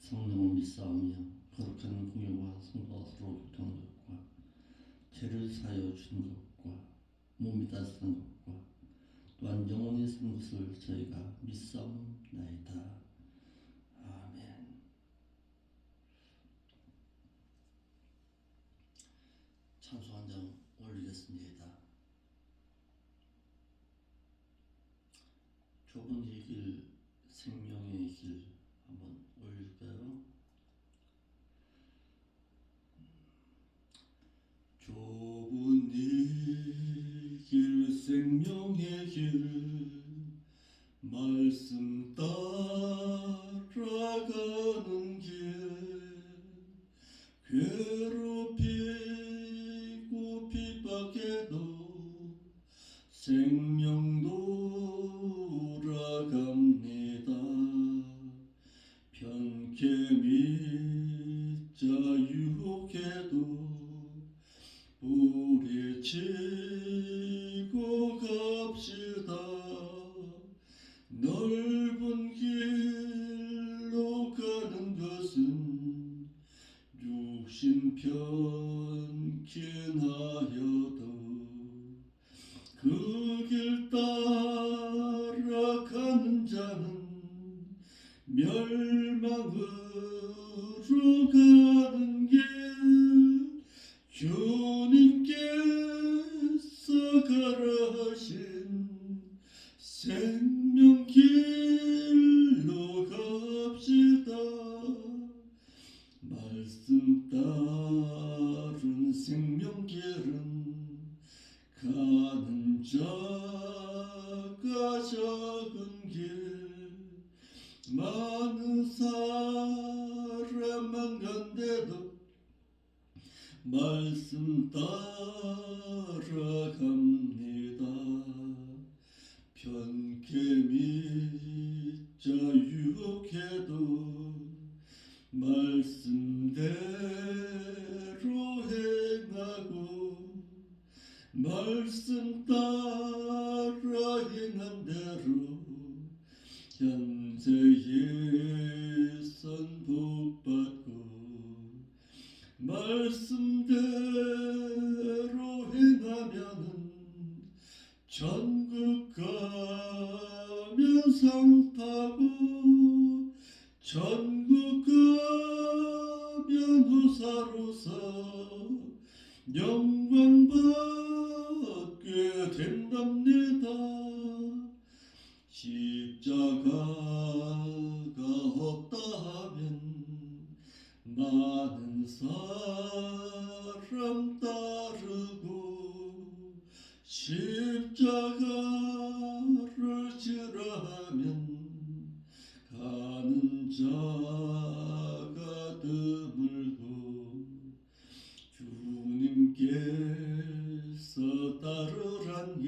성령을 믿사오며 거룩한 공예와 성도와 서로 교통하는 것과 죄를 사하여 주는 것과 몸이 따뜻한 것과 또한 영원히 산 것을 저희가 믿사옵나이다. 아멘. 찬송 한 장 올리겠습니다. 좁은 이 길, 생명의 길 한번 올릴까요? 좁은 이 길, 생명의 길, 말씀 따라가는 길, 괴롭히고 핍박해도 생명 돌아갑니다. 편케 믿자 유혹해도 부딪히고 갑시다. 넓은 길로 가는 것은 육신 편긴 하여도 그 길 따라가는 자는 멸망으로 가는 길, 주님께서 가라 하신 생명길로 갑시다. 말씀 따른 생명길은 가는 자가 적은 길, 많은 사람만 간대도 말씀 따라갑니다. 편케 믿자 유혹해도 말씀대로 행하고 말씀 따라 행한 대로 현세의 선 복받고 말씀대로 행하면은 천국 가면 상 타고 천국 가면 후사로서 영광 받게 된답니다. 십자가가 없다 하면 많은 사람 따르고 십자가를 지라 하면 가는 자가 드물고 주님께서 따르란 길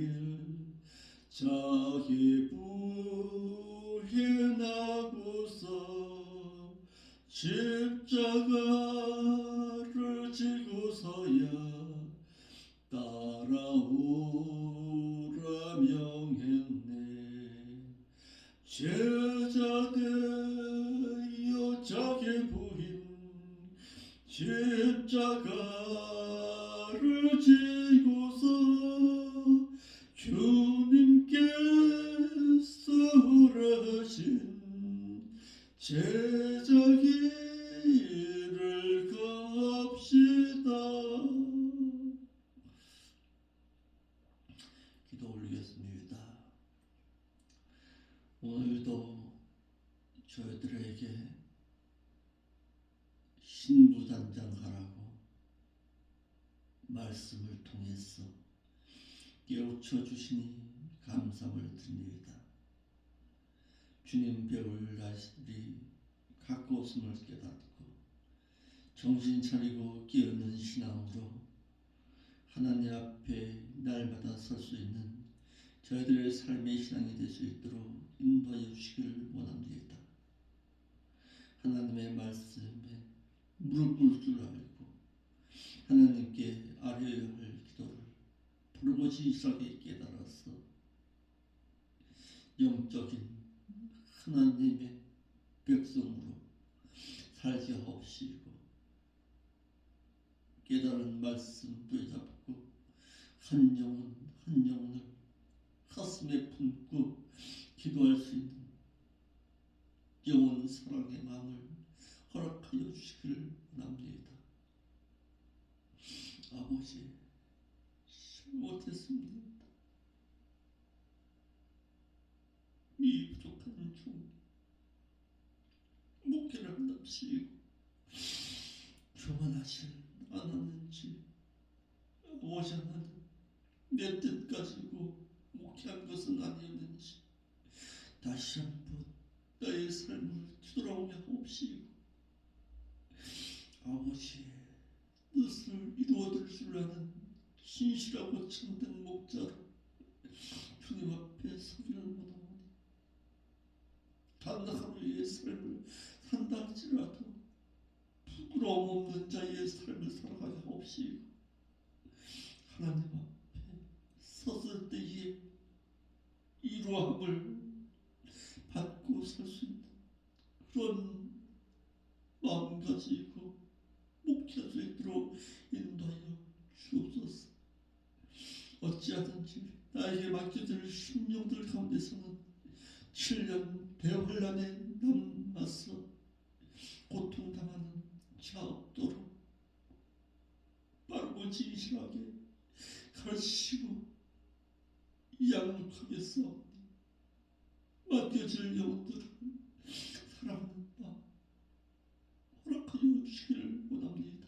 자기 부인하고서 십자가를 지고서야 따라오라 명했네. 제자 되어 자기 부인 십자가를 지고서 주님께서 허락하신 제자 길을 갑시다. 기도 올리겠습니다. 오늘도 저희들에게 신부단장하라고 말씀을 통해서 깨우쳐 주시니 감사를 드립니다. 주님 배울 날이 가까웠음을 깨닫고 정신 차리고 깨어있는 신앙으로 하나님 앞에 날마다 설 수 있는 저희들의 삶의 신앙이 될 수 있도록 인도하여 주시기를 원합니다. 하나님의 말씀에 무릎 꿇을 줄 알고 하나님께 아뢰어야 할 기도를 부르짖으시게 깨달아서 영적인 하나님의 백성으로 하옵시고 깨달은 말씀 붙잡고 한 영혼 한 영혼을 가슴에 품고 기도할 수 있는 영혼 사랑의 마음을 허락하여 주시기를 원합니다. 아버지, 잘못했습니다. 이 부족한 중 목회를 한답시고 교만하지 않았는지, 아버지 하나님, 내 뜻 가지고 목회한 것은 아니었는지 다시 한번 나의 삶을 뒤돌아오게 하옵시고 아버지의 뜻을 이루어드릴 줄 아는 신실하고 참된 목자로 주님 앞에 서기를 원하오니 단 하루의 삶을 산다 할지라도 부끄러움 없는 자의 삶을 살아가게 하옵시고 하나님 앞에 섰을 때에 이루함을 받고 살 수 있는 그런 마음 가지고 목회할 수 있도록 인도하여 주옵소서. 어찌하든지 나에게 맡겨질 심령들 가운데서는 7년 대환란에 남아서 고통당하는 자 없도록 빠르고 진실하게 가르치시고 양육하겠어. 맡겨질 영혼들을 사랑하는 마음 허락하여 주시기를 원합니다.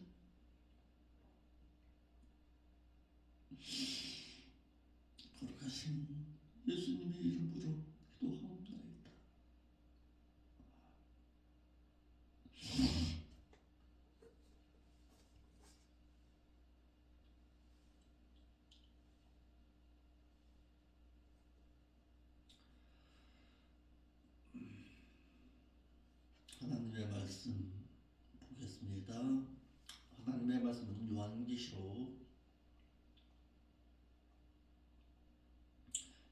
거룩하신 예수님의 이름으로 기도하옵나이다. 하나님의 말씀 보겠습니다. 하나님의 말씀은 요한계시록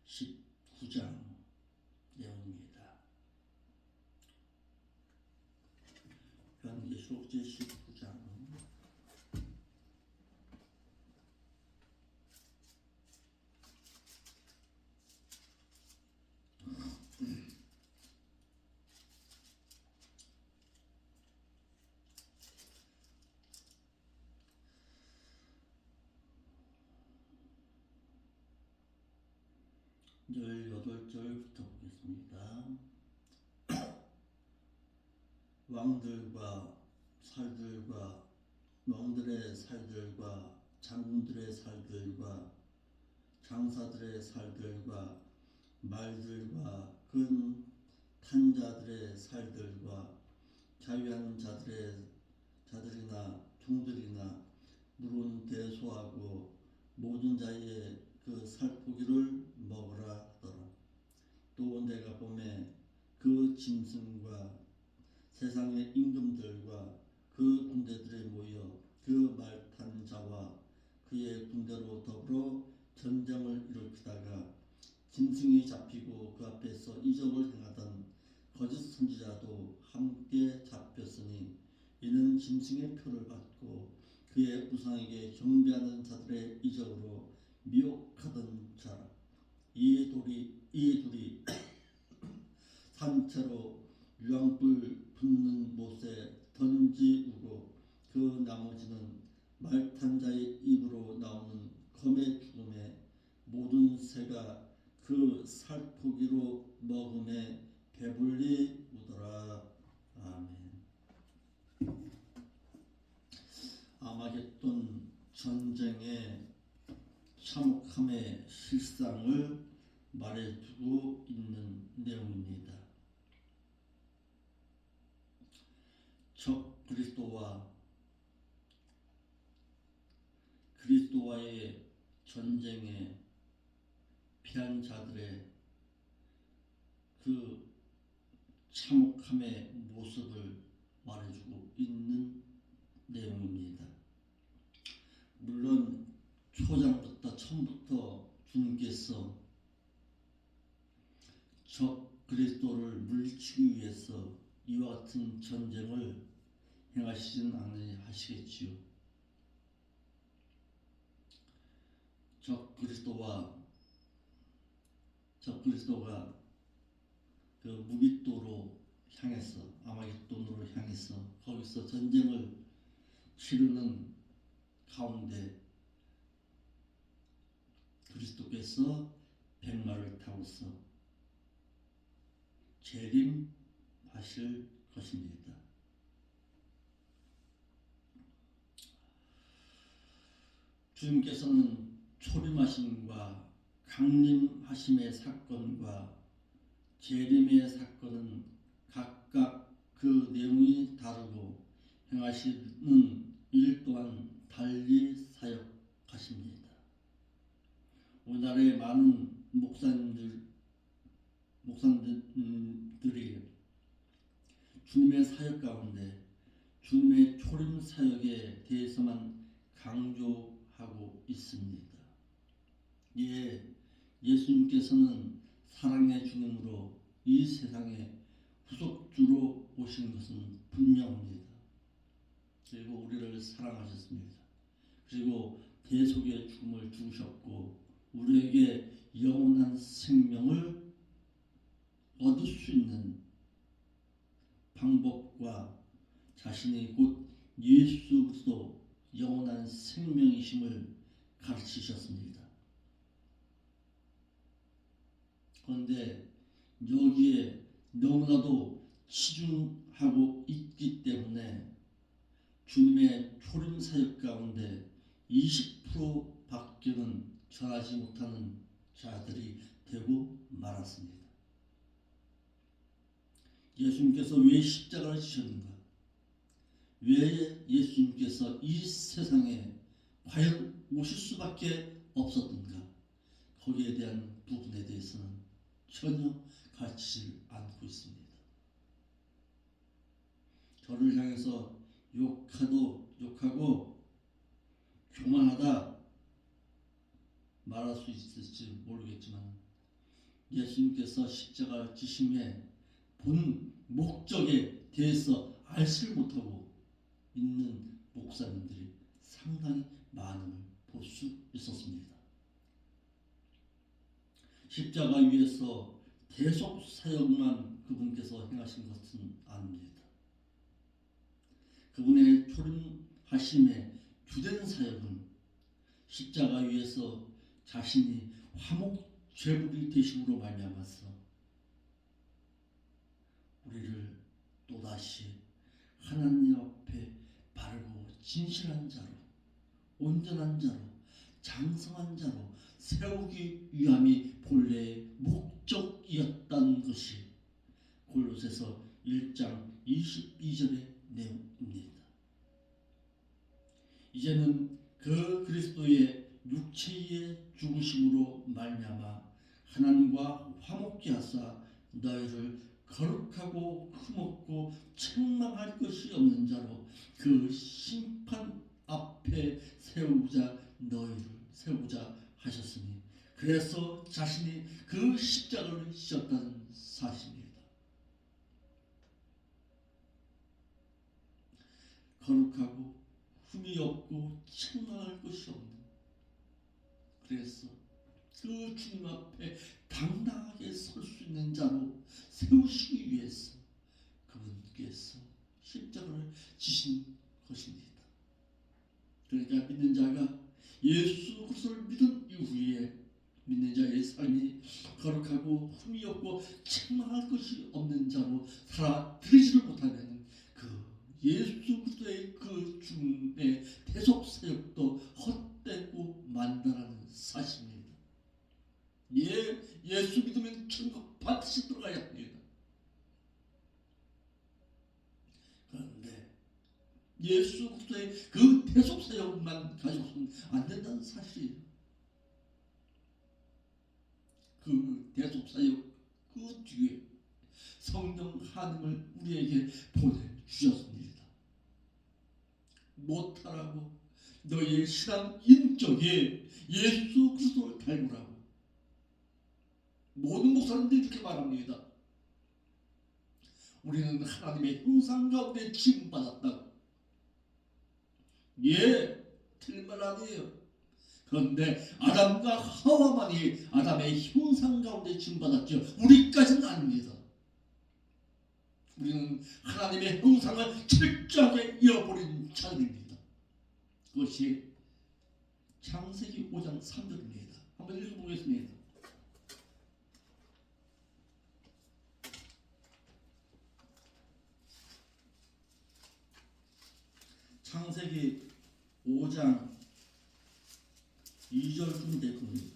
19장 내용입니다. 요한계시록 제19장 18절부터 보겠습니다. 왕들과 살들과 왕들의 살들과 장군들의 살들과 장사들의 살들과 말들과 큰 탄자들의 살들과 자유한 자들이나 종들이나 물은 대소하고 모든 자의 그 살포기를 먹으라 하더라. 또 내가 보매 그 짐승과 세상의 임금들과 그 군대들이 모여 그 말탄 자와 그의 군대로 더불어 전쟁을 일으키다가 짐승이 잡히고 그 앞에서 이적을 행하던 거짓 선지자도 함께 잡혔으니 이는 짐승의 표를 받고 그의 우상에게 경배하는 자들의 이적으로 미혹하던 자라. 이 둘이 산채로 유황불 붙는 못에 던지우고 그 나머지는 말탄 자의 입으로 나오는 검의 죽음에 모든 새가 그 살포기로 먹음에 배불리 우더라. 아멘. 아마겟돈 전쟁의 참혹함의 실상을 말해주고 있는 내용입니다. 적 그리스도와의 전쟁에 피한 자들의 그 참혹함의 모습을 말해주고 있는 내용입니다. 물론 초장부터 처음부터 주님께서 적 그리스도를 물리치기 위해서 이와 같은 전쟁을 행하시지는 아니하시겠지요. 적그리스도가 그 무깃도로 향해서 아마겟돈으로 향해서 거기서 전쟁을 치르는 가운데 그리스도께서 백마를 타고서 재림하실 것입니다. 주님께서는 초림하심과 강림하심의 사건과 재림의 사건은 각각 그 내용이 다르고 행하시는 일 또한 달리 사역하십니다. 우리나라의 많은 목사님들이 주님의 사역 가운데 주님의 초림 사역에 대해서만 강조하고 있습니다. 예수님께서는 사랑의 주님으로 이 세상에 후속주로 오신 것은 분명합니다. 그리고 우리를 사랑하셨습니다. 그리고 대속의 죽음을 죽으셨고 우리에게 영원한 생명을 얻을 수 있는 방법과 자신이 곧 예수 그리스도 영원한 생명이심을 가르치셨습니다. 그런데 여기에 너무나도 치중하고 있기 때문에 주님의 초림 사역 가운데 20%밖에는 전하지 못하는 자들이 되고 말았습니다. 예수님께서 왜 십자가를 지셨는가? 왜 예수님께서 이 세상에 과연 오실 수밖에 없었던가? 거기에 대한 부분에 대해서는 전혀 가르치지 않고 있습니다. 저를 향해서 욕하고 교만하다 말할 수 있을지 모르겠지만 예수님께서 십자가 지심의 본 목적에 대해서 알지를 못하고 있는 목사님들이 상당히 많음을 볼 수 있었습니다. 십자가 위에서 대속 사역만 그분께서 행하신 것은 아닙니다. 그분의 초림하심의 주된 사역은 십자가 위에서 자신이 화목 제물이 되심으로 말미암아서 우리를 또다시 하나님 앞에 바르고 진실한 자로 온전한 자로 장성한 자로 세우기 위함이 본래의 목적이었다는 것이 골로새서 1장 22절의 내용입니다. 이제는 그 그리스도의 육체의 죽으심으로 말미암아 하나님과 화목케 하사 너희를 거룩하고 흠없고 책망할 것이 없는 자로 그 심판 앞에 세우자 하셨으니 그래서 자신이 그 십자가를 지셨다는 사실입니다. 거룩하고 흠이 없고 책망할 것이 없는, 그래서 그 주님 앞에 당당하게 설 수 있는 자로 세우시기 위해서 그분께서 십자가를 지신 것입니다. 그러니까 믿는 자가 예수 그리스도를 믿은 이후에 믿는 자의 삶이 거룩하고 흠이 없고 책망할 것이 없는 자로 살아들이지를 못하면 그 예수 그리스도의 그 죽음의 대속 사역도 헛되고 만다라는 사실입니다. 예수 믿으면 천국 반드시 들어가야 합니다. 그런데 예수 그리스도의 그 대속 사역만 가지고서는 안 된다는 사실이에요. 그 대속 사역 그 뒤에 성령 하나님을 우리에게 보내주셨습니다. 못하라고 너희의 신앙 인격에 예수 그리스도를 닮으라고 모든 목사님들이 이렇게 말합니다. 우리는 하나님의 형상 가운데 지음받았다고. 예, 틀린 말 아니에요. 그런데 아담과 하와만이 아담의 형상 가운데 지음받았죠. 우리까지는 아닙니다. 우리는 하나님의 형상을 철저하게 잃어버린 자들입니다. 그것이 창세기 5장 3절입니다. 한번 읽어보겠습니다. 창세기 5장 2절쯤 될 겁니다.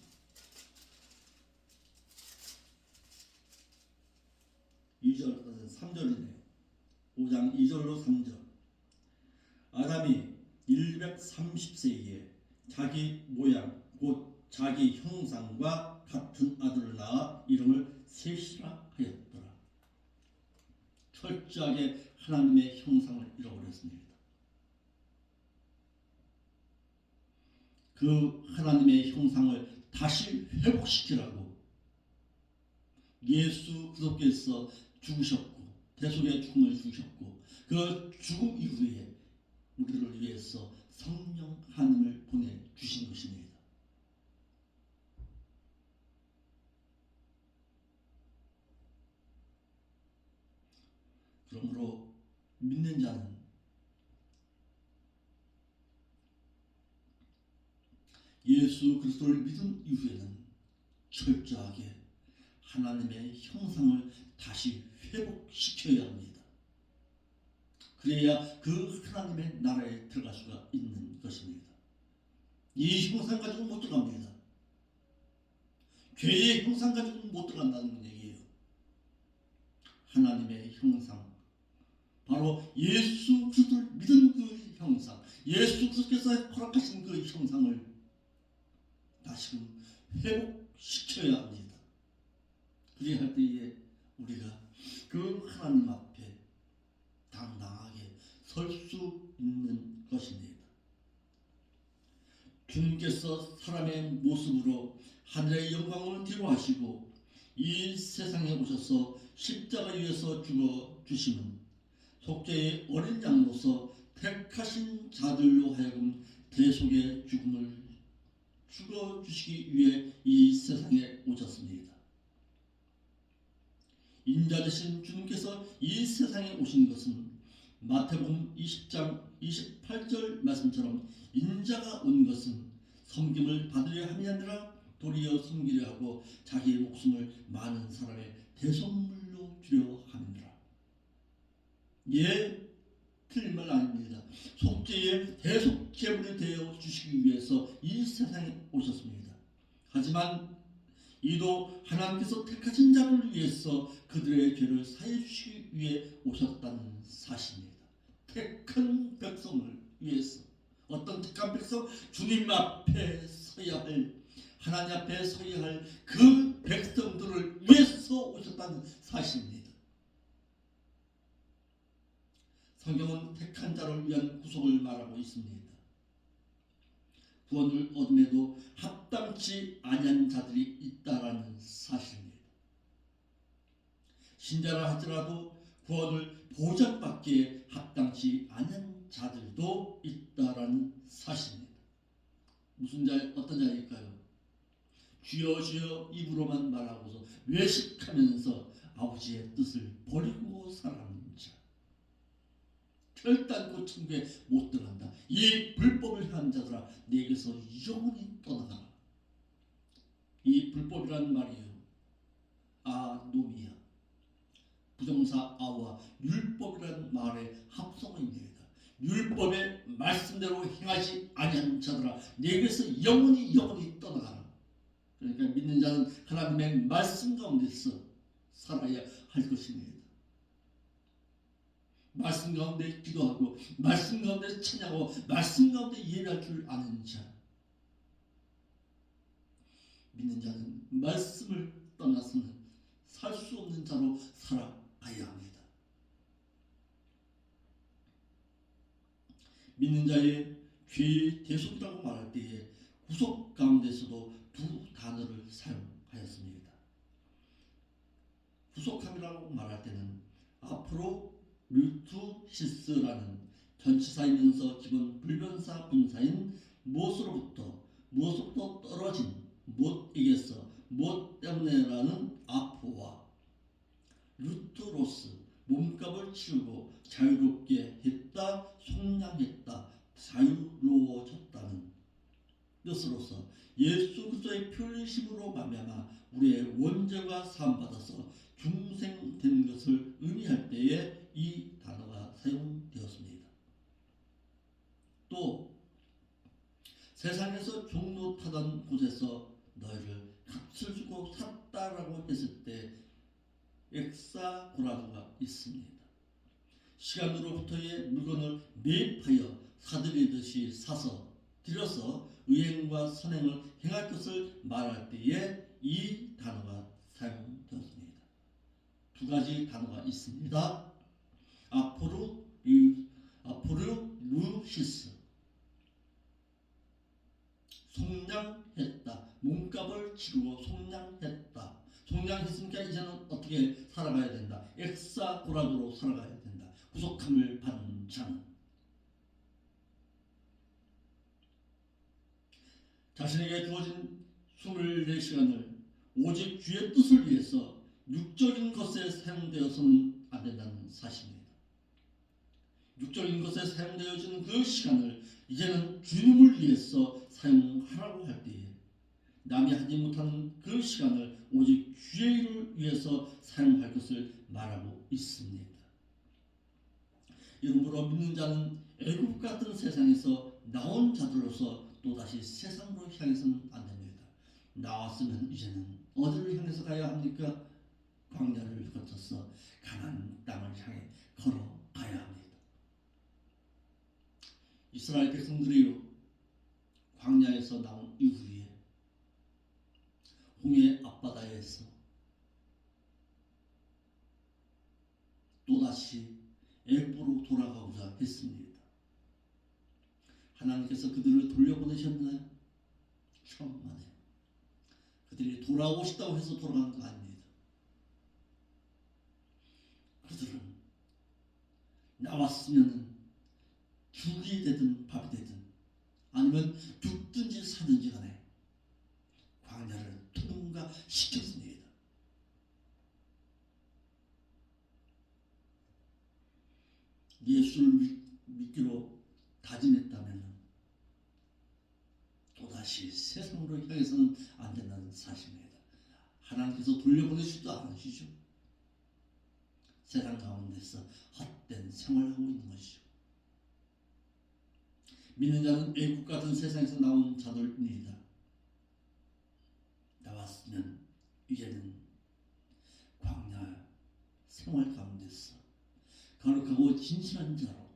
2절, 3절이네요. 5장 2절로 3절. 아담이 130세에 자기 모양 곧 자기 형상과 같은 아들을 낳아 이름을 셋이라 하였더라. 철저하게 하나님의 형상을 잃어버렸습니다. 그 하나님의 형상을 다시 회복시키라고 예수 그리스도께서 죽으셨고 대속의 죽음을 주셨고 그 죽음 이후에 우리를 위해서 성령 하나님을 보내주신 것입니다. 그러므로 믿는 자는 예수 그리스도를 믿은 이후에는 철저하게 하나님의 형상을 다시 회복시켜야 합니다. 그래야 그 하나님의 나라에 들어갈 수가 있는 것입니다. 이 형상 가지고 못 들어갑니다. 죄의 형상 가지고 못 들어간다는 얘기예요. 하나님의 형상, 바로 예수 그리스도를 믿은 그 형상, 예수 그리스도께서 허락하신 그 형상을 다시금 회복시켜야 합니다. 그래야 할 때에 우리가 그 하나님 앞에 당당하게 설 수 있는 것입니다. 주님께서 사람의 모습으로 하늘의 영광을 뒤로하시고 이 세상에 오셔서 십자가 위에서 죽어 주심은 속죄의 어린 양으로서 택하신 자들로 하여금 대속의 죽음을 죽어 주시기 위해 이 세상에 오셨습니다. 인자 되신 주님께서 이 세상에 오신 것은 마태복음 20장 28절 말씀처럼 인자가 온 것은 섬김을 받으려 함이 아니라 도리어 섬기려 하고 자기의 목숨을 많은 사람의 대속물로 주려 함이니라. 예, 틀린 말 아닙니다. 속죄의 대속 제물이 되어 주시기 위해서 이 세상에 오셨습니다. 하지만 이도 하나님께서 택하신 자를 위해서 그들의 죄를 사해 주시기 위해 오셨다는 사실입니다. 택한 백성을 위해서. 어떤 택한 백성? 주님 앞에 서야 할, 하나님 앞에 서야 할 그 백성들을 위해서 오셨다는 사실입니다. 성경은 택한 자를 위한 구속을 말하고 있습니다. 구원을 얻음에도 합당치 아니한 자들이 있다라는 사실입니다. 신자라 할지라도 구원을 보장받기에 합당치 아니한 자들도 있다라는 사실입니다. 무슨 자, 어떤 자일까요? 주여 주여 입으로만 말하고서 외식하면서 아버지의 뜻을 버리고 살아가는 자. 결단코 천국에 못 들어간다. 이 불법을 향한 자들아 내게서 영원히 떠나가라. 이 불법이라는 말이에요. 아노미아 부정사 아와 율법이라는 말의 합성어입니다. 율법의 말씀대로 행하지 아니한 자들아 내게서 영원히 떠나가라. 그러니까 믿는 자는 하나님의 말씀 가운데서 살아야 할 것입니다. 말씀 가운데 기도하고 말씀 가운데 찬양하고 말씀 가운데 예배할 줄 아는 자. 믿는 자는 말씀을 떠나서는 살 수 없는 자로 살아가야 합니다. 믿는 자의 죄의 대속이라고 말할 때에 구속 가운데서도 두 단어를 사용하였습니다. 구속함이라고 말할 때는 앞으로 르투시스라는 전치사이면서 기본 불변사 분사인 무엇으로부터 떨어진 무엇에게서 무엇 때문에라는 아포와 루트로스 몸값을 치르고 자유롭게 했다, 속량했다, 자유로워졌다는 뜻으로서 예수 그리스도의 편리심으로 말미암아 우리의 원죄가 사함받아서 중생된 것을 의미할 때에 이 단어가 사용되었습니다. 또 세상에서 종노타던 곳에서 너희를 값을 주고 샀다라고 했을 때 엑사고라도가 있습니다. 시간으로부터의 물건을 매입하여 사들이듯이 사서 들여서 의행과 선행을 행할 것을 말할 때에 이 단어가 사용되었습니다. 두 가지 단어가 있습니다. 아포르루시스 속량했다. 몸값을 치르고 속량했다. 속량했으니까 이제는 어떻게 살아가야 된다. 엑사고라도로 살아가야 된다. 구속함을 받은 자는 자신에게 주어진 24시간을 오직 주의 뜻을 위해서 육적인 것에 사용되어서는 안 된다는 사실입니다. 육적인 것에 사용되어지는 그 시간을 이제는 주님을 위해서 사용하라고 할 때에 남이 하지 못하는 그 시간을 오직 주의 일을 위해서 사용할 것을 말하고 있습니다. 이러므로 믿는 자는 애굽 같은 세상에서 나온 자들로서 또다시 세상으로 향해서는 안 됩니다. 나왔으면 이제는 어디를 향해서 가야 합니까? 광야를 거쳐서 가나안 땅을 향해 걸어가야 합니다. 이스라엘 백성들이요, 광야에서 나온 이후에 홍해 앞바다에서 또다시 애굽으로 돌아가고자 했습니다. 하나님께서 그들을 돌려보내셨나요? 천만에. 그들이 돌아오고 싶다고 해서 돌아가는 거 아닙니다. 그들은 나왔으면 죽이 되든 밥이 되든 아니면 죽든지 사든지 간에 광야를 통과시켰습니다. 예수를 믿기로 다짐했다면 또다시 세상으로 향해서는 안 된다는 사실입니다. 하나님께서 돌려보내시지도 않으시죠. 세상 가운데서 헛된 생활을 하고 있는 것이죠. 믿는 자는 애국 같은 세상에서 나온 자들입니다. 나왔으면 이제는 광야 생활 가운데서 거룩하고 진실한 자로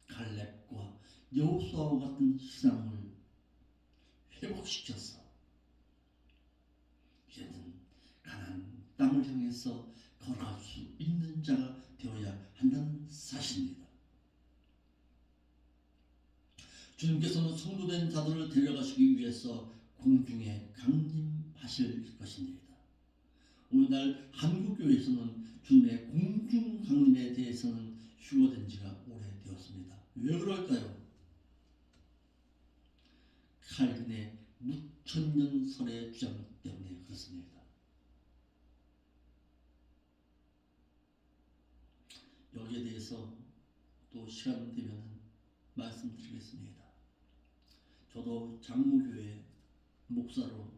갈렙과 여호수아와 같은 신앙을 회복시켜서 이제는 가나안 땅을 향해서 걸어갈 수 있는 자가 되어야 한다는 사실입니다. 주님께서는 성도된 자들을 데려가시기 위해서 공중에 강림하실 것입니다. 오늘날 한국교회에서는 주님의 공중 강림에 대해서는 휴거된 지가 오래되었습니다. 왜 그럴까요? 칼빈의 무천년설의 주장 때문에 그렇습니다. 여기에 대해서 또 시간 되면 말씀드리겠습니다. 저도 장로교회 목사로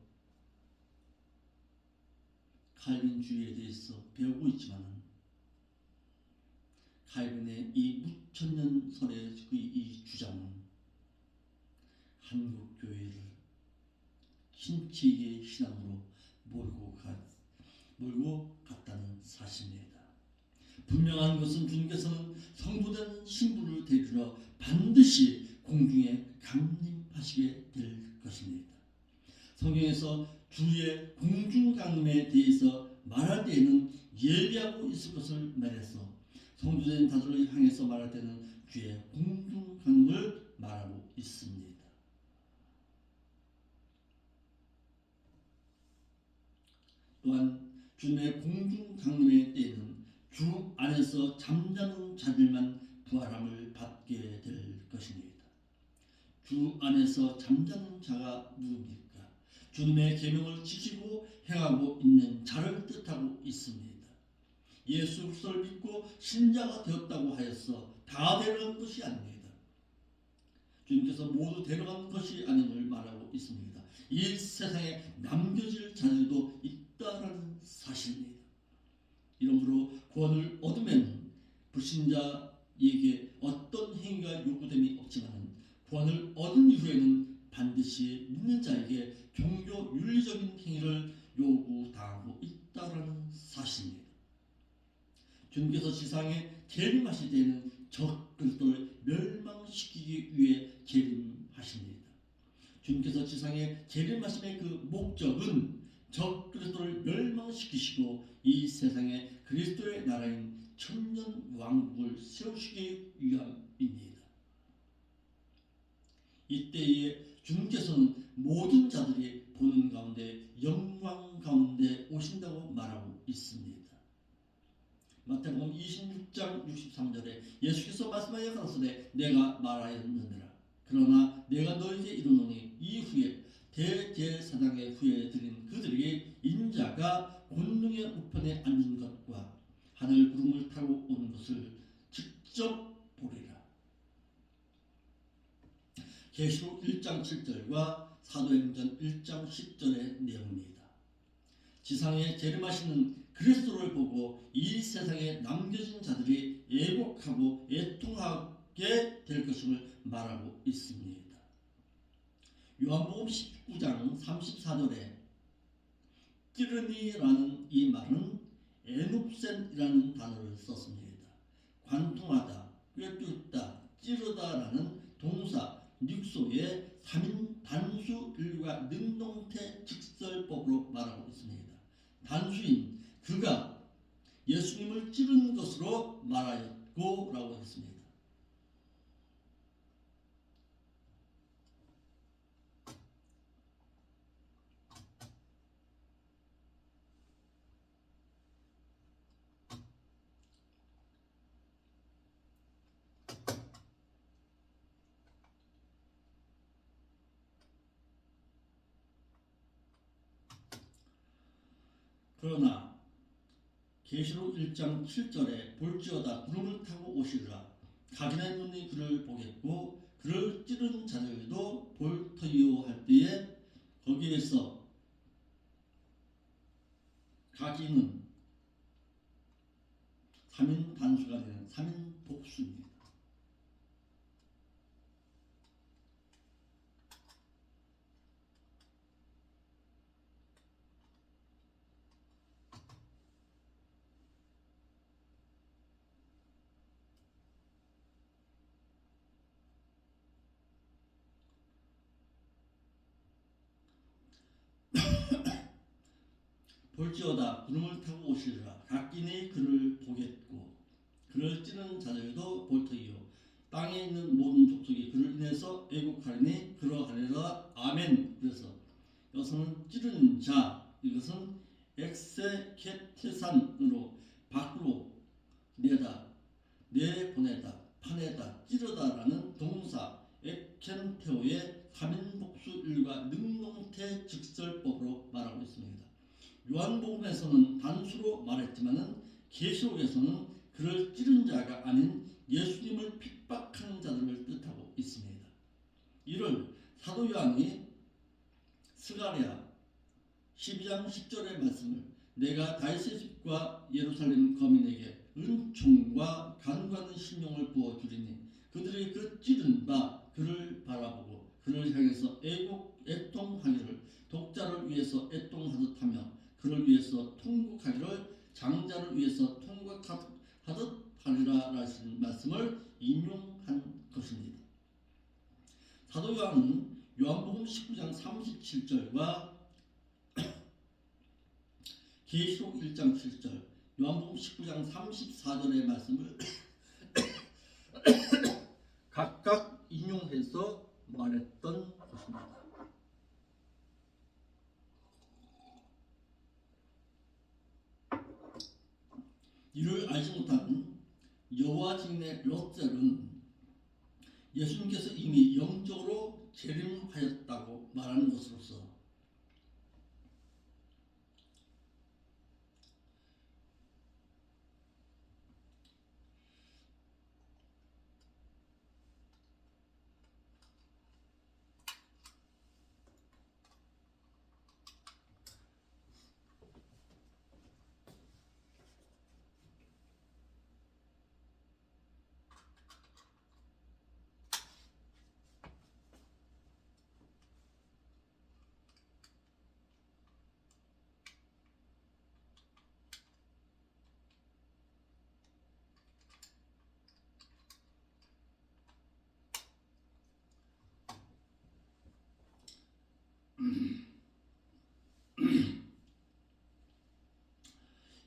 칼빈주의에 대해서 배우고 있지만 칼빈의 이 무천년설의 이 주장은 한국 교회를 신체의 신앙으로 몰고 갔다는 사실입니다. 분명한 것은 주님께서는 성도된 신부를 데리러 반드시 공중에 강림하시게 될 것입니다. 성경에서 주의 공중 강림에 대해서 말할 때에는 예비하고 있을 것을 말해서 성도된 자들을 향해서 말할 때는 주의 공중 강림을 말하고 있습니다. 또한 주님의 공중 강림의 때에는 주 안에서 잠자는 자들만 부활함을 받게 주 안에서 잠자는 자가 누굽니까? 주님의 계명을 지키고 행하고 있는 자를 뜻하고 있습니다. 예수 그리스도를 믿고 신자가 되었다고 하여서 다 데려간 것이 아닙니다. 주님께서 모두 데려간 것이 아님을 말하고 있습니다. 이 세상에 남겨질 자들도 있다라는 사실입니다. 이러므로 구원을 얻으면 불신자에게 어떤 행위가 요구됨이 없지만 구원을 얻은 이후에는 반드시 믿는 자에게 종교 윤리적인 행위를 요구당하고 있다라는 사실입니다. 주님께서 지상에 재림하실 때에는 적 그리스도를 멸망시키기 위해 재림하십니다. 주님께서 지상에 재림하심의 그 목적은 적 그리스도를 멸망시키시고 이 세상에 그리스도의 나라인 천년 왕국을 세우시기 위함입니다. 이때에 주님께서는 모든 자들이 보는 가운데 영광 가운데 오신다고 말하고 있습니다. 마태복음 26장 63절에 예수께서 말씀하여 가라사대 내가 말하였느니라. 그러나 내가 너희에게 이르노니 이후에 대제사장의 후에 드린 그들에게 인자가 권능의 우편에 앉은 것과 하늘 구름을 타고 오는 것을 직접 보리라. 계시록 1장 7절과 사도행전 1장 10절의 내용입니다. 지상에 재림하시는 그리스도를 보고 이 세상에 남겨진 자들이 애곡하고 애통하게 될 것임을 말하고 있습니다. 요한복음 19장 34절에 찌르니라는 이 말은 에눕센이라는 단어를 썼습니다. 관통하다, 꿰뚫다, 찌르다라는 동사 닉소의 3인 단수 일과 능동태 직설법으로 말하고 있습니다. 단수인 그가 예수님을 찌른 것으로 말하였고 라고 했습니다. 그러나 계시록 1장 7절에 볼지어다 구름을 타고 오시리라. 각인의 눈이 그를 보겠고 그를 찌른 자들도 볼터이요 할 때에 거기에서 각인은 3인 단수가 되는 3인 복수입니다. 볼지어다 구름을 타고 오시리라. 각인이 그를 보겠고 그를 찌르는 자들도 볼터이요 땅에 있는 모든 족속이 그를 인해서 애곡하리니 그러하리라. 아멘. 그래서 여기서는 찌르는 자, 이것은 엑세케테산으로 밖으로 내다, 내보내다, 파내다, 찌르다라는 동사 에켄테오의 3인 복수 일과 능동태 직설법으로 말하고 있습니다. 요한복음에서는 단수로 말했지만은 계시록에서는 그를 찌른 자가 아닌 예수님을 핍박하는 자들을 뜻하고 있습니다. 이를 사도 요한이 스가랴 12장 10절의 말씀을 내가 다윗의 집과 예루살렘 거민에게 은총과 간구하는 심령을 부어주리니 그들이 그 찌른 바 그를 바라보고 그를 향해서 애통하기를 독자를 위해서 애통하듯 하며 그를 위해서 통곡하기를 장자를 위해서 통곡하듯 하리라 라는 말씀을 인용한 것입니다. 사도 요한은 요한복음 19장 37절과 계시록 1장 7절, 요한복음 19장 34절의 말씀을 각각 인용해서 말했던 것입니다. 이를 알지 못한 여호와 증인의 롯셀은 예수님께서 이미 영적으로 재림하였다고 말하는 것으로서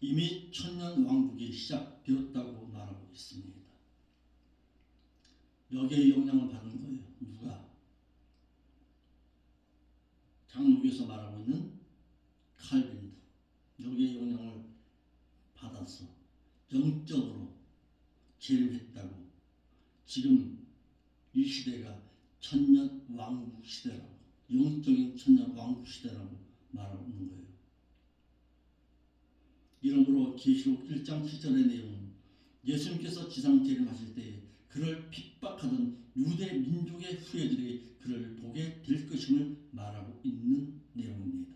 이미 천년 왕국이 시작되었다고 말하고 있습니다. 여기에 영향을 받는 거예요. 누가? 장로교에서 말하고 있는 칼빈도 여기에 영향을 받아서 영적으로 재림했다고 지금 이 시대가 천년 왕국 시대라고 영적인 천년 왕국 시대라고 말하고 있는 거예요. 이러므로 계시록 1장 7절의 내용은 예수님께서 지상 재림하실 때에 그를 핍박하던 유대 민족의 후예들이 그를 보게 될 것임을 말하고 있는 내용입니다.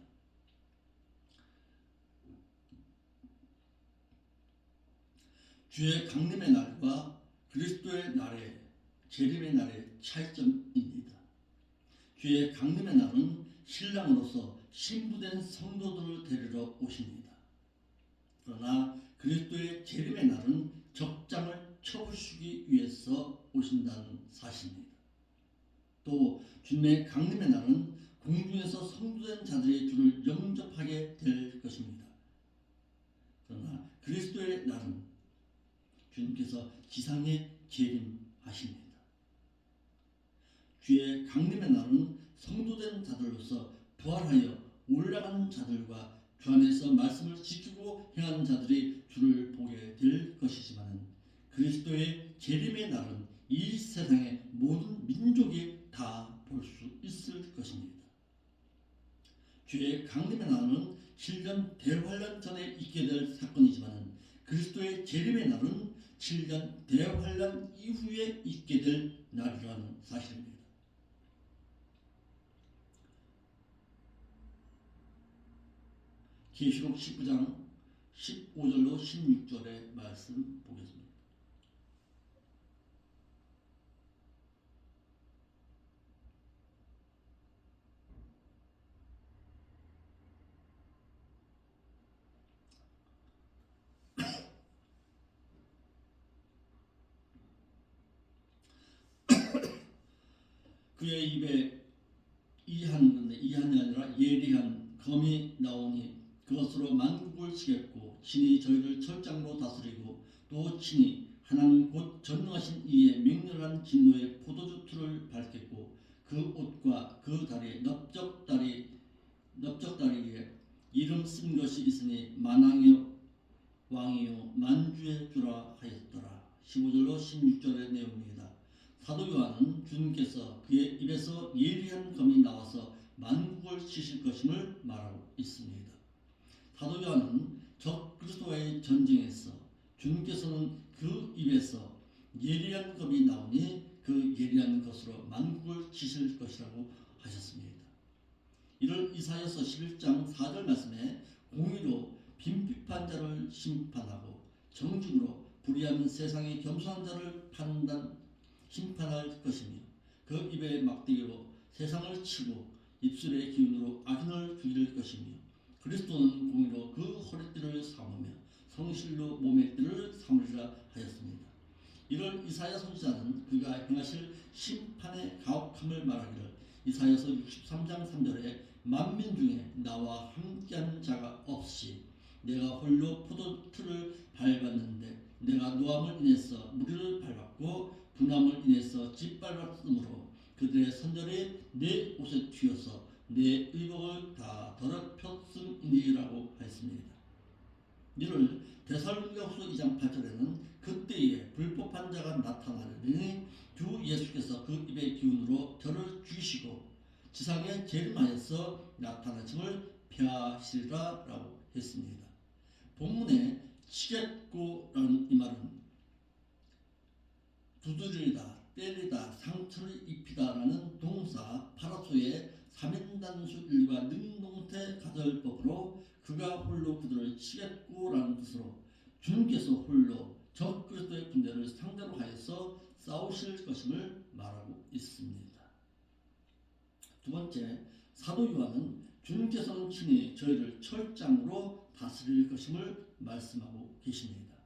주의 강림의 날과 그리스도의 날의 재림의 날의 차이점입니다. 주의 강림의 날은 신랑으로서 신부된 성도들을 데리러 오십니다. 그러나 그리스도의 재림의 날은 적장을 쳐부수기 위해서 오신다는 사실입니다. 또 주님의 강림의 날은 공중에서 성도된 자들의 주를 영접하게 될 것입니다. 그러나 그리스도의 날은 주님께서 지상에 재림하십니다. 주의 강림의 날은 성도된 자들로서 부활하여 올라가는 자들과 주 안에서 말씀을 지키고 행하는 자들이 주를 보게 될 것이지만 그리스도의 재림의 날은 이 세상의 모든 민족이 다 볼 수 있을 것입니다. 주의 강림의 날은 7년 대환란 전에 있게 될 사건이지만 그리스도의 재림의 날은 7년 대환란 이후에 있게 될 날이라는 사실입니다. 계시록 19장 15절로 16절의 말씀 보겠습니다. 그의 입에 이한이 아니라 예리한 검이 나오니 그것으로 만국을 치겠고 친히 저희를 철장으로 다스리고 또 친히 하나님 곧 전능하신 이의 맹렬한 진노의 포도주 틀을 밟겠고 그 옷과 그 다리에 넓적다리에 이름 쓴 것이 있으니 만왕의 왕이요 만주의 주라 하였더라. 15절로 16절의 내용입니다. 사도 요한은 주님께서 그의 입에서 예리한 검이 나와서 만국을 치실 것임을 말하고 있습니다. 사도 요한은 적 그리스도와의 전쟁에서 주님께서는 그 입에서 예리한 검이 나오니 그 예리한 것으로 만국을 치실 것이라고 하셨습니다. 이를 이사야서 11장 4절 말씀에 공의로 빈핍한 자를 심판하고 정직으로 불의하는 세상의 겸손한 자를 심판할 것이며 그 입의 막대기로 세상을 치고 입술의 기운으로 악인을 죽일 것이며 그리스도는 공의로 그 허리띠를 삼으며 성실로 몸의 띠를 삼으리라 하였습니다. 이를 이사야 선지자는 그가 행하실 심판의 가혹함을 말하기를 이사야서 63장 3절에 만민 중에 나와 함께하는 자가 없이 내가 홀로 포도틀을 밟았는데 내가 노함을 인해서 무리를 밟았고 분함을 인해서 짓밟았으므로 그들의 선절이 내 옷에 튀어서 내 의복을 다 더럽혔음이니라고 하였습니다. 이를 데살로니가후서 2장 8절에는 그때에 불법한 자가 나타나려니 주 예수께서 그 입의 기운으로 저를 죽이시고 지상에 재림하여서 나타나심을 폐하시리라라고 했습니다. 본문에 치겠고라는 이 말은 두드리다, 때리다, 상처를 입히다라는 동사 파라소의 3인단수 일과 능동태 가설법으로 그가 홀로 그들을 치겠고라는 뜻으로 주님께서 홀로 적 그리스도의 군대를 상대로 하여서 싸우실 것임을 말하고 있습니다. 두 번째, 사도 요한은 주님께서는 친히 저희를 철장으로 다스릴 것임을 말씀하고 계십니다.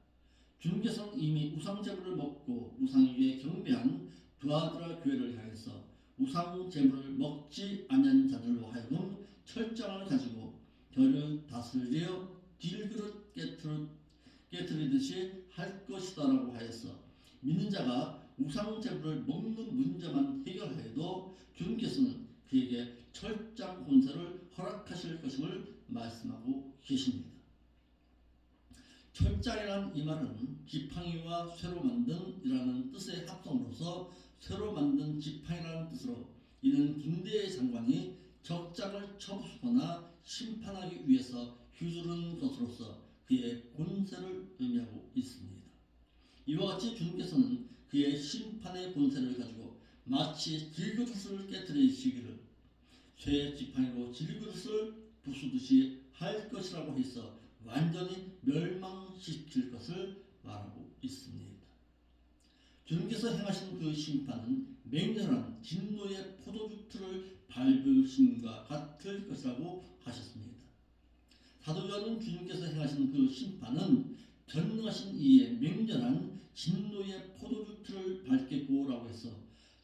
주님께서는 이미 우상 제물을 먹고 우상 위에 경배한 두아드라 교회를 향해서 우상 제물을 먹지 않은 자들로 하여금 철장을 가지고 저를 다스려 딜그릇 깨뜨리듯이 할 것이다라고 하여서 믿는 자가 우상 제물을 먹는 문제만 해결하여도 주님께서는 그에게 철장 권세를 허락하실 것임을 말씀하고 계십니다. 철장이란 이 말은 지팡이와 쇠로 만든이라는 뜻의 합성으로서 쇠로 만든 지팡이라는 뜻으로 이는 군대의 장관이 적장을 쳐부수거나 심판하기 위해서 휘두르는 것으로서 그의 권세를 의미하고 있습니다. 이와 같이 주님께서는 그의 심판의 권세를 가지고 마치 질그릇을 깨뜨리시기를 쇠 지팡이로 질그릇을 부수듯이 할 것이라고 해서 완전히 멸망시킬 것을 말하고 있습니다. 주님께서 행하신 그 심판은 맹렬한 진노의 포도주 틀을 밟으심과 같을 것이라고 하셨습니다. 사도 요한은 주님께서 행하신 그 심판은 전능하신 이의 맹렬한 진노의 포도주 틀을 밟겠고라고 해서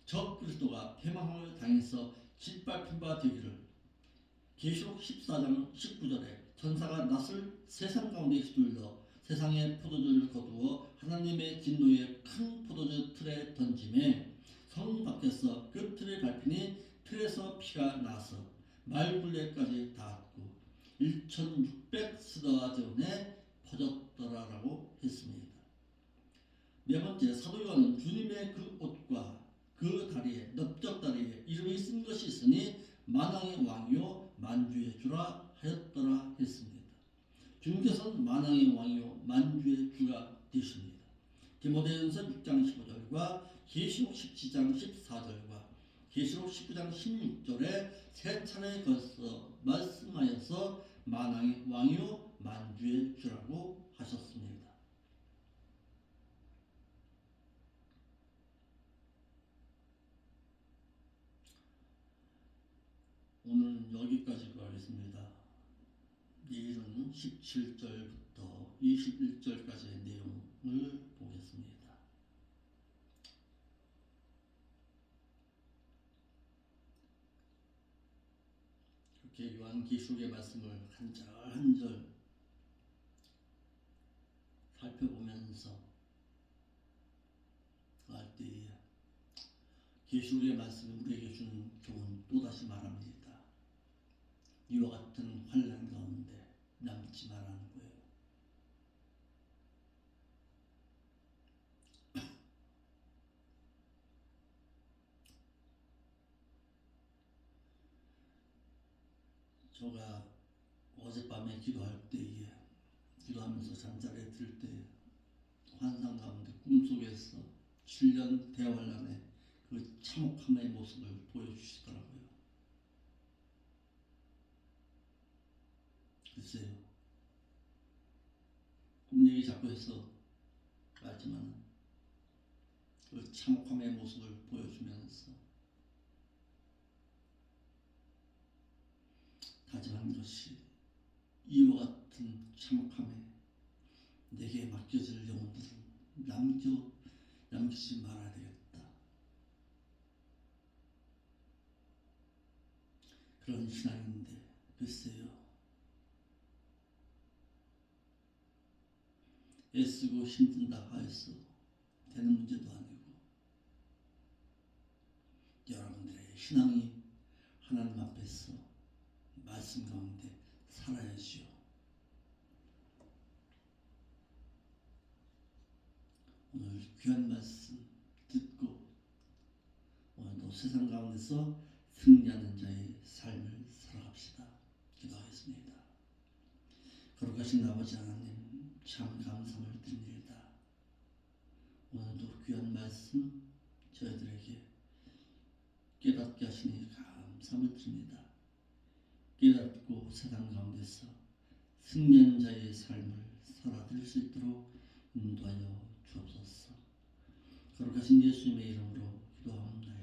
적 그리스도가 패망을 당해서 짓밟힌 바 되기를 계시록 14장 19절에 천사가 낫을 세상 가운데 휘둘러 세상의 포도주를 거두어 하나님의 진노의 큰 포도주 틀에 던짐에 성 밖에서 그 틀을 밟히니 틀에서 피가 나서 말굴레까지 닿았고 1600스다제온에 퍼졌더라라고 했습니다. 네 번째, 사도 요한은 주님의 그 옷과 그 다리에 넓적다리에 이름이 쓴 것이 있으니 만왕의 왕이요 만주의 주라 하였더라 했습니다. 주님께서는 만왕의 왕이요 만주의 주가 되십니다. 디모데전서 6장 15절과 계시록 17장 14절과 계시록 19장 16절에 세 차례에 걸쳐 말씀하여서 만왕의 왕이요 만주의 주라고 하셨습니다. 오늘은 여기까지 하겠습니다. 내일은 17절부터 21절까지의 내용을 보겠습니다. 그렇게 요한계시록의 말씀을 한 절 한 절 살펴보면서 할 때에 계시록의 말씀이 우리에게 주는 교훈 또다시 말합니다. 이와 같은 환난 가운데 남지 말라는 거예요. 제가 어젯밤에 기도하면서 잠자리에 들 때 환상 가운데 꿈속에서 7년 대환란의 그 참혹함의 모습을 보여주시더라고요. 글쎄요. 꿈 얘기 자꾸 해서 알지만 그 참혹함의 모습을 보여주면서 다짐한 것이 이와 같은 참혹함에 내게 맡겨질 영혼들을 남기지 말아야 되겠다. 그런 신앙인데 글쎄요. 애쓰고 힘든다 하여서 되는 문제도 아니고 여러분들의 신앙이 하나님 앞에서 말씀 가운데 살아야지요. 오늘 귀한 말씀 듣고 세상 가운데서 승리하는 자의 삶을 살아갑시다. 기도하겠습니다. 거룩하신 아버지 하나님, 참 감사를 드립니다. 오늘도 귀한 말씀 저희들에게 깨닫게 하시니 감사를 드립니다. 깨닫고 세상 가운데서 승리하는 자의 삶을 살아드릴 수 있도록 인도하여 주옵소서. 거룩하신 예수님의 이름으로 기도합니다.